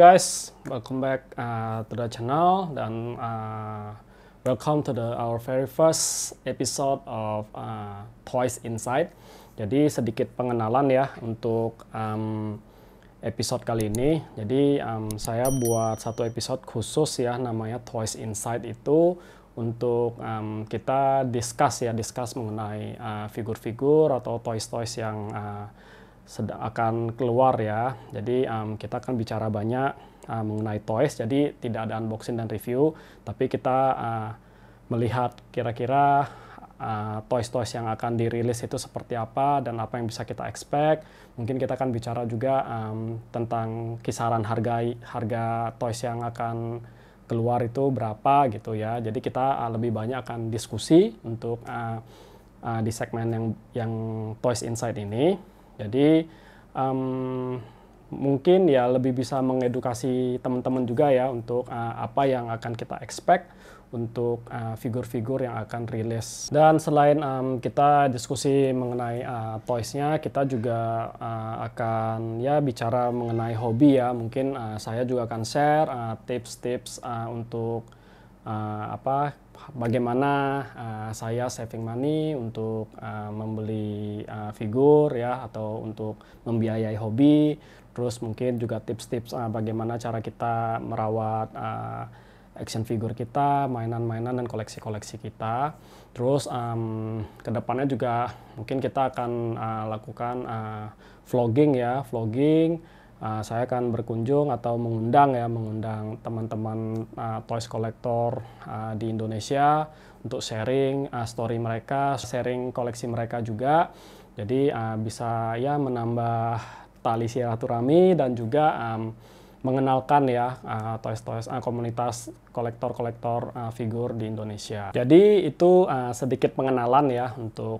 guys, welcome back to the channel dan welcome to our very first episode of Toys Inside. Jadi sedikit pengenalan ya untuk episode kali ini. Jadi saya buat satu episode khusus ya, namanya Toys Inside itu untuk kita discuss mengenai figur-figur atau toys-toys yang sedang akan keluar ya. Jadi kita akan bicara banyak mengenai toys. Jadi tidak ada unboxing dan review, tapi kita melihat kira-kira toys-toys yang akan dirilis itu seperti apa dan apa yang bisa kita expect. Mungkin kita akan bicara juga tentang kisaran harga toys yang akan keluar itu berapa gitu ya. Jadi kita lebih banyak akan diskusi untuk di segmen yang Toys Inside ini. Jadi mungkin ya lebih bisa mengedukasi teman-teman juga ya untuk apa yang akan kita expect untuk figur-figur yang akan rilis. Dan selain kita diskusi mengenai toys-nya, kita juga akan ya bicara mengenai hobi ya. Mungkin saya juga akan share tips-tips untuk bagaimana saya saving money untuk membeli figur ya, atau untuk membiayai hobi. Terus mungkin juga tips-tips bagaimana cara kita merawat action figure kita, mainan-mainan dan koleksi-koleksi kita. Terus kedepannya juga mungkin kita akan lakukan vlogging ya, saya akan berkunjung atau mengundang teman-teman toys collector di Indonesia untuk sharing story mereka, sharing koleksi mereka juga. Jadi bisa ya menambah tali silaturahmi dan juga mengenalkan ya toys-toys komunitas kolektor figur di Indonesia. Jadi itu sedikit pengenalan ya untuk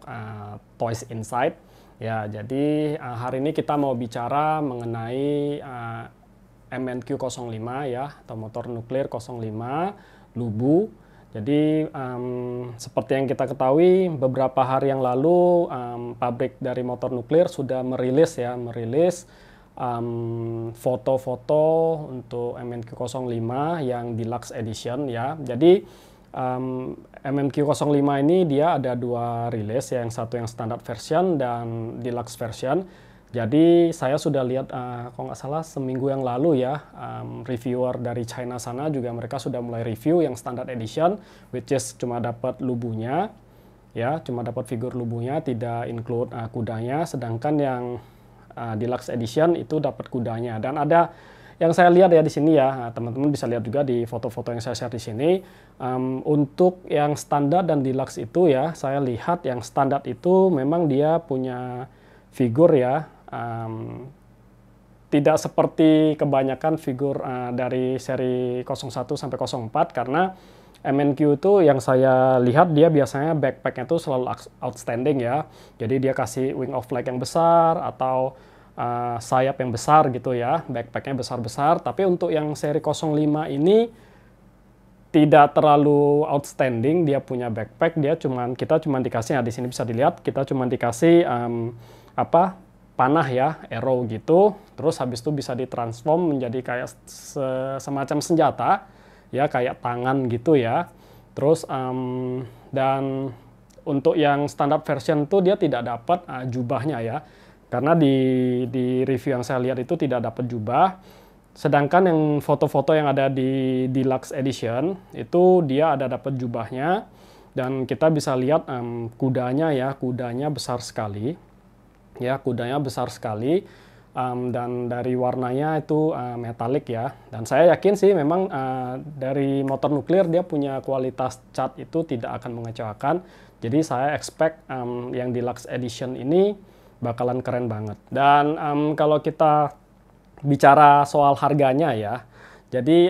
Toys Inside. Ya, jadi hari ini kita mau bicara mengenai MNQ05 ya, atau motor nuklir 05 Lubu. Jadi seperti yang kita ketahui, beberapa hari yang lalu pabrik dari motor nuklir sudah merilis foto-foto untuk MNQ05 yang deluxe edition ya. Jadi MNQ05 ini dia ada dua rilis, yang satu yang standard version dan deluxe version. Jadi saya sudah lihat kalau nggak salah seminggu yang lalu ya, reviewer dari China sana juga mereka sudah mulai review yang standard edition, which is cuma dapat lubunya ya, cuma dapat figur lubunya, tidak include kudanya. Sedangkan yang deluxe edition itu dapat kudanya. Dan ada yang saya lihat ya di sini ya, teman-teman bisa lihat juga di foto-foto yang saya share di sini. Untuk yang standar dan deluxe itu ya, saya lihat yang standar itu memang dia punya figur ya, tidak seperti kebanyakan figur dari seri 01 sampai 04, karena MNQ itu yang saya lihat dia biasanya backpacknya itu selalu outstanding ya. Jadi dia kasih wing of flag yang besar atau sayap yang besar gitu ya, backpacknya besar-besar. Tapi untuk yang seri 05 ini tidak terlalu outstanding, dia punya backpack, kita cuma dikasih, di sini bisa dilihat, kita cuma dikasih panah ya, arrow gitu. Terus habis itu bisa ditransform menjadi kayak semacam senjata ya, kayak tangan gitu ya. Terus dan untuk yang standard version itu dia tidak dapat jubahnya ya, karena di review yang saya lihat itu tidak dapat jubah. Sedangkan yang foto-foto yang ada di deluxe edition itu dia ada dapat jubahnya, dan kita bisa lihat kudanya besar sekali ya, dan dari warnanya itu metalik ya. Dan saya yakin sih memang dari motor nuklir dia punya kualitas cat itu tidak akan mengecewakan. Jadi saya expect yang deluxe edition ini bakalan keren banget. Dan kalau kita bicara soal harganya ya, jadi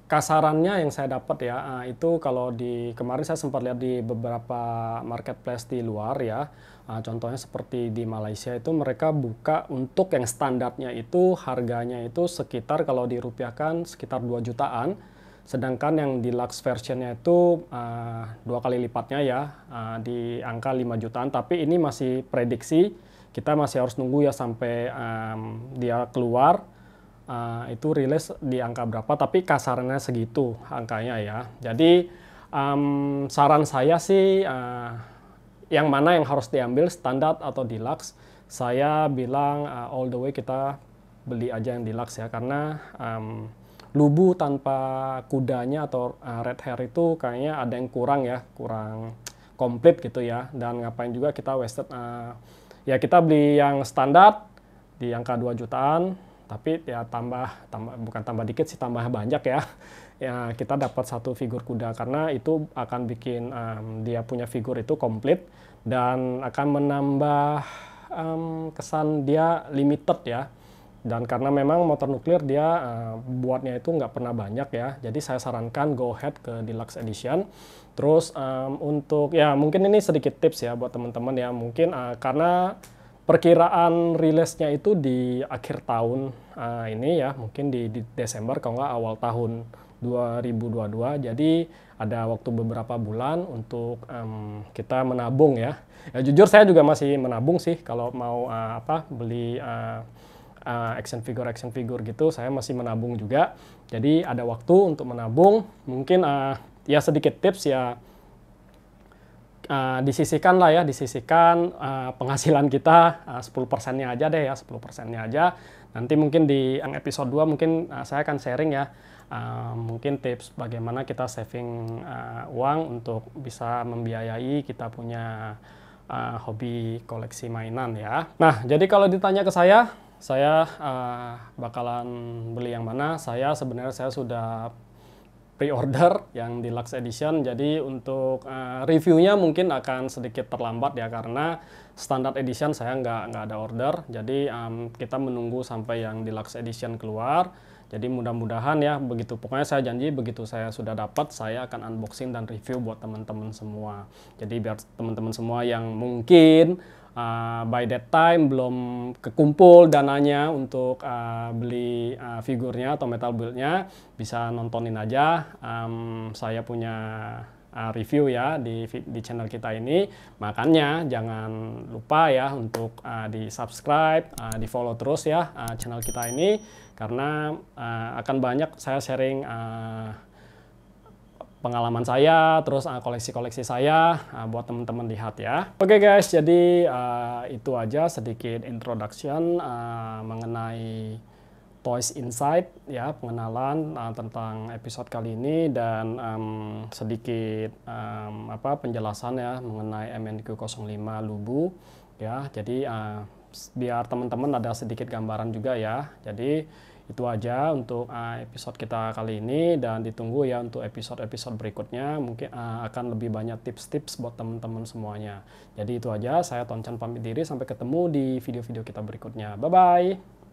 kasarannya yang saya dapat ya, itu kalau kemarin saya sempat lihat di beberapa marketplace di luar ya, contohnya seperti di Malaysia itu mereka buka untuk yang standarnya itu harganya itu sekitar, kalau dirupiahkan sekitar 2 jutaan. Sedangkan yang deluxe versionnya itu 2 kali lipatnya ya, di angka 5 jutaan. Tapi ini masih prediksi, kita masih harus nunggu ya sampai dia keluar itu rilis di angka berapa, tapi kasarnya segitu angkanya ya. Jadi saran saya sih yang mana yang harus diambil, standar atau deluxe. Saya bilang all the way kita beli aja yang deluxe ya, karena lubu tanpa kudanya atau red hair itu kayaknya ada yang kurang ya, kurang komplit gitu ya. Dan ngapain juga kita wasted, ya kita beli yang standar di angka 2 jutaan, tapi ya bukan tambah dikit sih, tambah banyak ya. Ya kita dapat satu figur kuda, karena itu akan bikin dia punya figur itu komplit dan akan menambah kesan dia limited ya. Dan karena memang motor nuklir dia buatnya itu nggak pernah banyak ya, jadi saya sarankan go ahead ke deluxe edition. Terus untuk ya mungkin ini sedikit tips ya buat teman-teman ya, mungkin karena perkiraan rilisnya itu di akhir tahun ini ya, mungkin di Desember kalau nggak awal tahun 2022, jadi ada waktu beberapa bulan untuk kita menabung ya. Ya jujur saya juga masih menabung sih kalau mau beli action figure gitu, saya masih menabung juga. Jadi ada waktu untuk menabung. Mungkin ya sedikit tips ya, disisihkan lah ya, disisihkan penghasilan kita 10%-nya aja deh ya, 10%-nya aja. Nanti mungkin di episode 2 mungkin saya akan sharing ya, mungkin tips bagaimana kita saving uang untuk bisa membiayai kita punya hobi koleksi mainan ya. Nah, jadi kalau ditanya ke saya bakalan beli yang mana? Sebenarnya saya sudah pre-order yang deluxe edition. Jadi untuk reviewnya mungkin akan sedikit terlambat ya, karena standard edition saya nggak ada order. Jadi kita menunggu sampai yang deluxe edition keluar. Jadi mudah-mudahan ya pokoknya saya janji begitu saya sudah dapat, saya akan unboxing dan review buat teman-teman semua. Jadi biar teman-teman semua yang mungkin by that time belum kekumpul dananya untuk beli figurnya atau metal build-nya, bisa nontonin aja saya punya review ya di channel kita ini. Makanya jangan lupa ya untuk di subscribe, di follow terus ya channel kita ini, karena akan banyak saya sharing pengalaman saya, terus koleksi-koleksi saya buat teman-teman lihat ya. Oke guys, jadi itu aja sedikit introduction mengenai Toys Inside ya, pengenalan tentang episode kali ini, dan sedikit penjelasan ya mengenai MNQ05 Lubu ya. Jadi biar teman-teman ada sedikit gambaran juga ya. Jadi itu aja untuk episode kita kali ini, dan ditunggu ya untuk episode-episode berikutnya, mungkin akan lebih banyak tips-tips buat teman-teman semuanya. Jadi itu aja, saya Tonchan pamit diri, sampai ketemu di video-video kita berikutnya. Bye-bye!